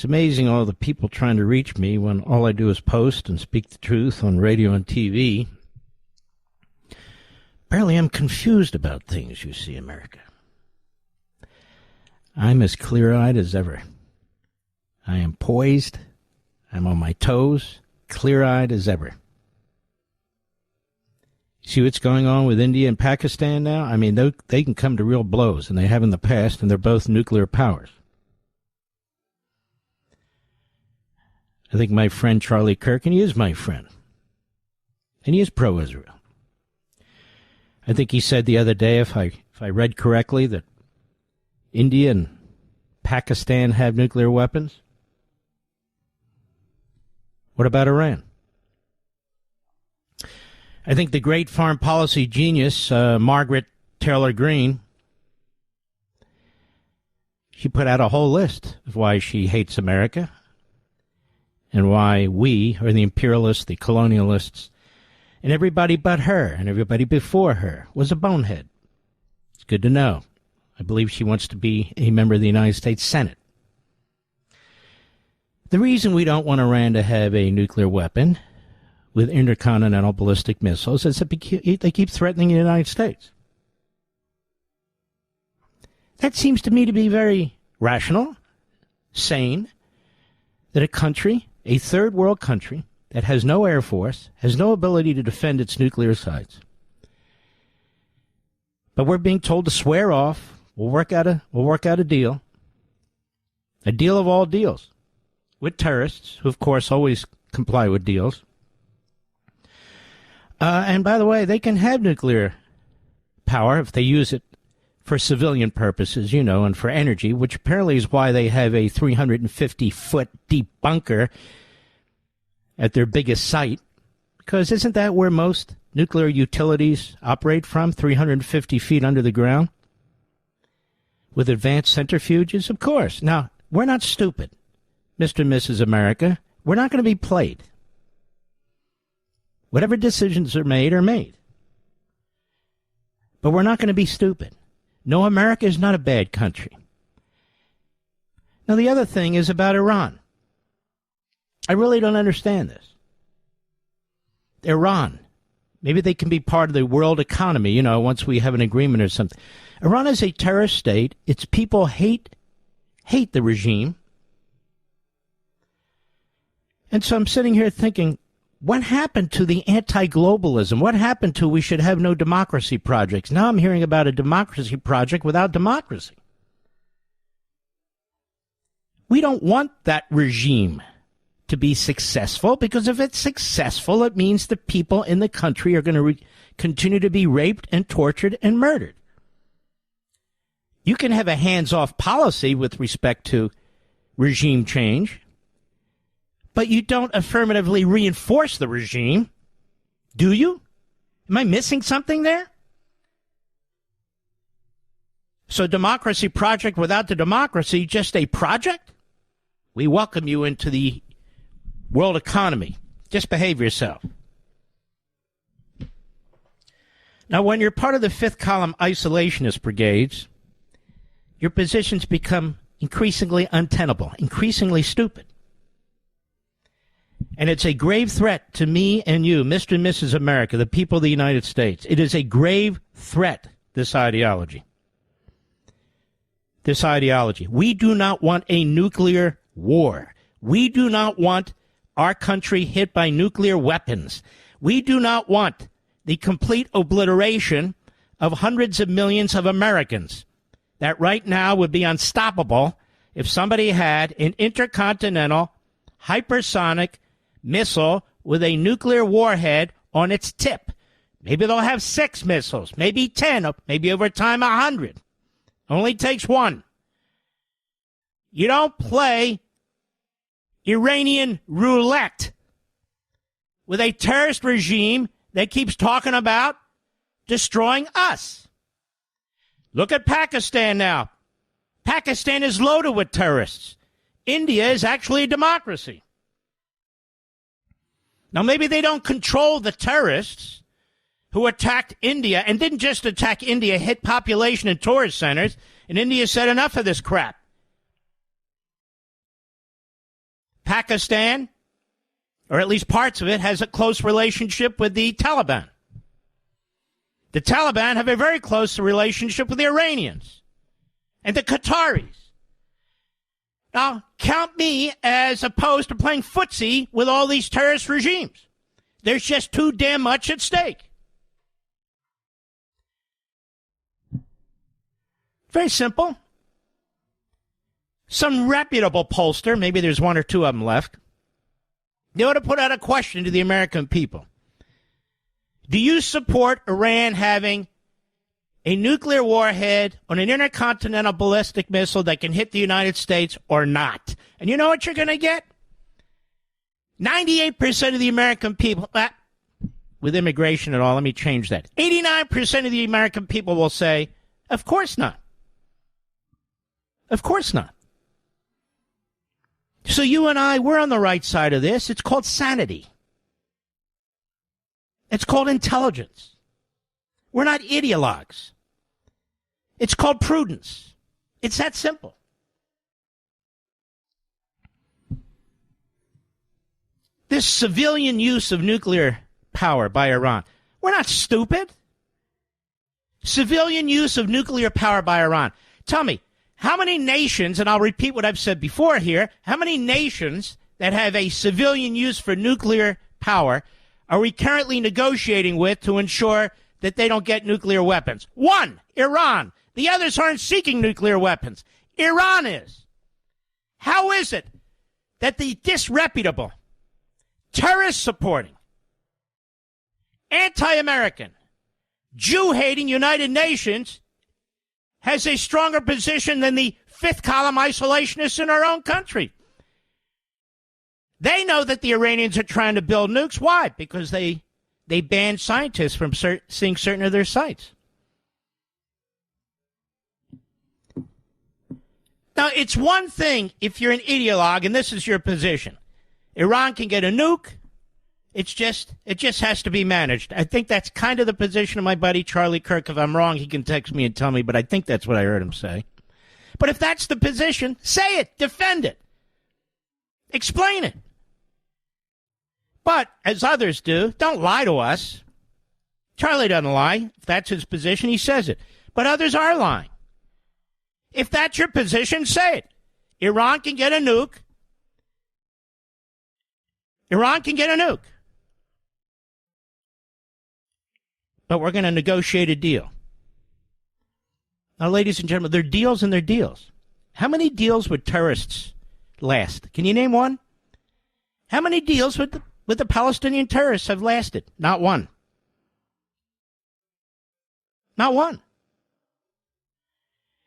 It's amazing all the people trying to reach me when all I do is post and speak the truth on radio and TV. Apparently I'm confused about things, you see, America. I'm as clear-eyed as ever. I am poised. I'm on my toes, clear-eyed as ever. See what's going on with India and Pakistan now? I mean, they can come to real blows, and they have in the past, and they're both nuclear powers. I think my friend Charlie Kirk, and he is my friend, and he is pro-Israel. I think he said the other day, if I read correctly, that India and Pakistan have nuclear weapons. What about Iran? I think the great foreign policy genius, Margaret Taylor Greene, she put out a whole list of why she hates America and why we, or the imperialists, the colonialists, and everybody but her and everybody before her was a bonehead. It's good to know. I believe she wants to be a member of the United States Senate. The reason we don't want Iran to have a nuclear weapon with intercontinental ballistic missiles is that they keep threatening the United States. That seems to me to be very rational, sane, that a country, a third world country, that has no air force, has no ability to defend its nuclear sites, but we're being told to swear off. We'll work out a deal of all deals, with terrorists, who of course always comply with deals. And by the way, they can have nuclear power if they use it for civilian purposes, you know, and for energy, which apparently is why they have a 350-foot deep bunker at their biggest site. Because isn't that where most nuclear utilities operate from, 350 feet under the ground? With advanced centrifuges? Of course. Now, we're not stupid, Mr. and Mrs. America. We're not going to be played. Whatever decisions are made. But we're not going to be stupid. No, America is not a bad country. Now, the other thing is about Iran. I really don't understand this. Iran. Maybe they can be part of the world economy, you know, once we have an agreement or something. Iran is a terrorist state. Its people hate the regime. And so I'm sitting here thinking, what happened to the anti-globalism? What happened to we should have no democracy projects? Now I'm hearing about a democracy project without democracy. We don't want that regime to be successful, because if it's successful, it means the people in the country are going to continue to be raped and tortured and murdered. You can have a hands-off policy with respect to regime change, but you don't affirmatively reinforce the regime, do you? Am I missing something there? So democracy project without the democracy, just a project? We welcome you into the world economy. Just behave yourself. Now, when you're part of the fifth column isolationist brigades, your positions become increasingly untenable, increasingly stupid. And it's a grave threat to me and you, Mr. and Mrs. America, the people of the United States. It is a grave threat, this ideology. This ideology. We do not want a nuclear war. We do not want our country hit by nuclear weapons. We do not want the complete obliteration of hundreds of millions of Americans that right now would be unstoppable if somebody had an intercontinental hypersonic missile with a nuclear warhead on its tip. Maybe they'll have 6 missiles, maybe 10, maybe over time 100. Only takes one. You don't play Iranian roulette with a terrorist regime that keeps talking about destroying us. Look at Pakistan now. Pakistan is loaded with terrorists. India is actually a democracy. Now, maybe they don't control the terrorists who attacked India, and didn't just attack India, hit population and tourist centers, and India said enough of this crap. Pakistan, or at least parts of it, has a close relationship with the Taliban. The Taliban have a very close relationship with the Iranians and the Qataris. Now, count me as opposed to playing footsie with all these terrorist regimes. There's just too damn much at stake. Very simple. Some reputable pollster, maybe there's one or two of them left, they ought to put out a question to the American people. Do you support Iran having a nuclear warhead on an intercontinental ballistic missile that can hit the United States or not? And you know what you're going to get? 98% of the American people, with immigration and all, let me change that. 89% of the American people will say, of course not. Of course not. So you and I, we're on the right side of this. It's called sanity. It's called intelligence. We're not ideologues. It's called prudence. It's that simple. This civilian use of nuclear power by Iran. We're not stupid. Civilian use of nuclear power by Iran. Tell me, how many nations, and I'll repeat what I've said before here, how many nations that have a civilian use for nuclear power are we currently negotiating with to ensure that they don't get nuclear weapons? One, Iran. The others aren't seeking nuclear weapons. Iran is. How is it that the disreputable, terrorist-supporting, anti-American, Jew-hating United Nations has a stronger position than the fifth column isolationists in our own country? They know that the Iranians are trying to build nukes. Why? Because they banned scientists from seeing certain of their sites. Now, it's one thing if you're an ideologue and this is your position. Iran can get a nuke. It just has to be managed. I think that's kind of the position of my buddy Charlie Kirk. If I'm wrong, he can text me and tell me, but I think that's what I heard him say. But if that's the position, say it, defend it, explain it. But, as others do, don't lie to us. Charlie doesn't lie. If that's his position, he says it. But others are lying. If that's your position, say it. Iran can get a nuke. Iran can get a nuke. But we're going to negotiate a deal. Now, ladies and gentlemen, they're deals and they're deals. How many deals with terrorists last? Can you name one? How many deals with the Palestinian terrorists have lasted? Not one. Not one.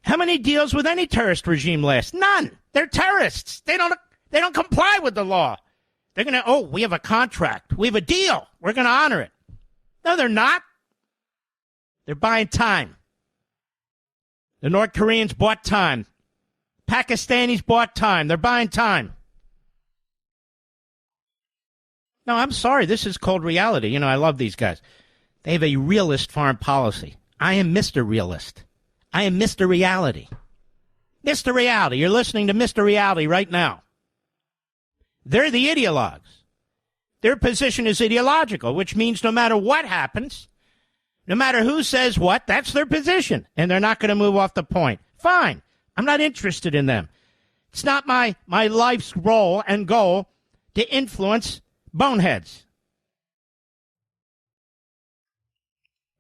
How many deals with any terrorist regime last? None. They're terrorists. They don't comply with the law. They're going to, we have a contract. We have a deal. We're going to honor it. No, they're not. They're buying time. The North Koreans bought time. Pakistanis bought time. They're buying time. No, I'm sorry. This is cold reality. You know, I love these guys. They have a realist foreign policy. I am Mr. Realist. I am Mr. Reality. Mr. Reality. You're listening to Mr. Reality right now. They're the ideologues. Their position is ideological, which means no matter what happens, no matter who says what, that's their position. And they're not going to move off the point. Fine. I'm not interested in them. It's not my life's role and goal to influence boneheads.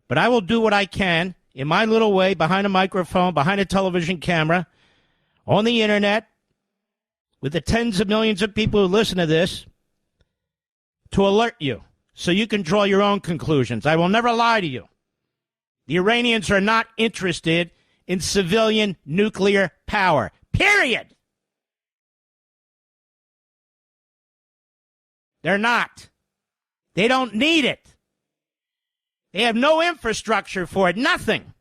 But I will do what I can in my little way, behind a microphone, behind a television camera, on the internet, with the tens of millions of people who listen to this, to alert you so you can draw your own conclusions. I will never lie to you. The Iranians are not interested in civilian nuclear power. Period. They're not. They don't need it. They have no infrastructure for it. Nothing.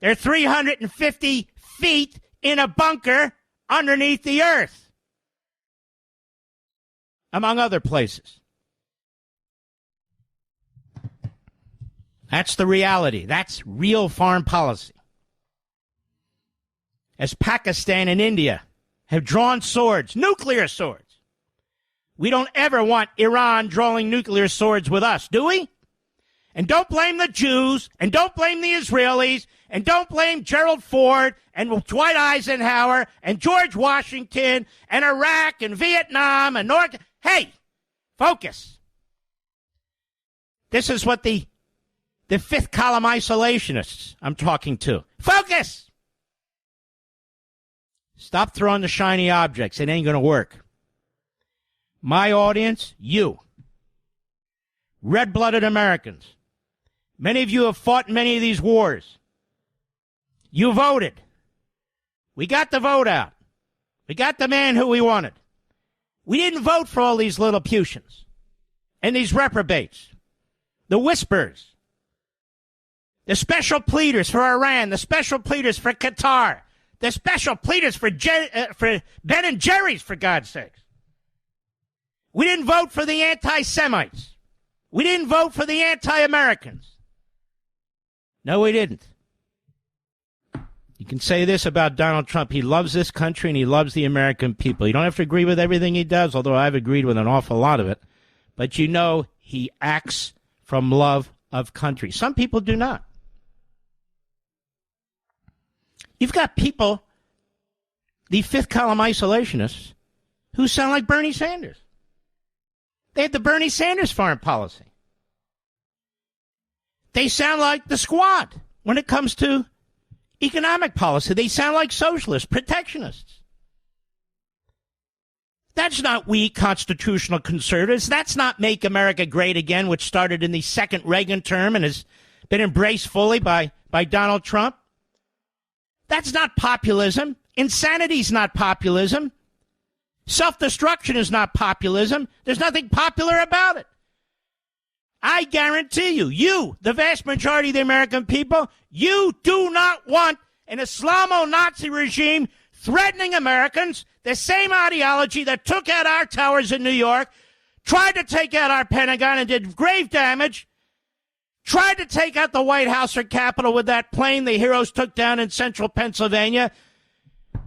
They're 350 feet in a bunker underneath the earth, among other places. That's the reality. That's real foreign policy. As Pakistan and India have drawn swords, nuclear swords. We don't ever want Iran drawing nuclear swords with us, do we? And don't blame the Jews, and don't blame the Israelis, and don't blame Gerald Ford, and Dwight Eisenhower, and George Washington, and Iraq, and Vietnam, and North. Hey, focus. This is what the fifth column isolationists I'm talking to. Focus! Stop throwing the shiny objects. It ain't going to work. My audience, you. Red-blooded Americans. Many of you have fought in many of these wars. You voted. We got the vote out. We got the man who we wanted. We didn't vote for all these Lilliputians and these reprobates, the whisperers, the special pleaders for Iran, the special pleaders for Qatar, the special pleaders for Ben and Jerry's, for God's sakes. We didn't vote for the anti-Semites. We didn't vote for the anti-Americans. No, we didn't. You can say this about Donald Trump. He loves this country and he loves the American people. You don't have to agree with everything he does, although I've agreed with an awful lot of it. But you know he acts from love of country. Some people do not. You've got people, the fifth column isolationists, who sound like Bernie Sanders. They have the Bernie Sanders foreign policy. They sound like the squad when it comes to economic policy. They sound like socialists, protectionists. That's not we constitutional conservatives. That's not Make America Great Again, which started in the second Reagan term and has been embraced fully by Donald Trump. That's not populism. Insanity is not populism. Self-destruction is not populism. There's nothing popular about it. I guarantee you, the vast majority of the American people, you do not want an Islamo-Nazi regime threatening Americans, the same ideology that took out our towers in New York, tried to take out our Pentagon and did grave damage, tried to take out the White House or Capitol with that plane the heroes took down in central Pennsylvania.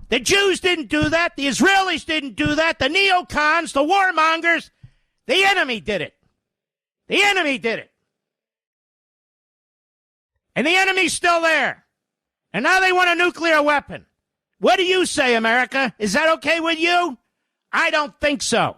The Jews didn't do that. The Israelis didn't do that. The neocons, the warmongers, the enemy did it. The enemy did it. And the enemy's still there. And now they want a nuclear weapon. What do you say, America? Is that okay with you? I don't think so.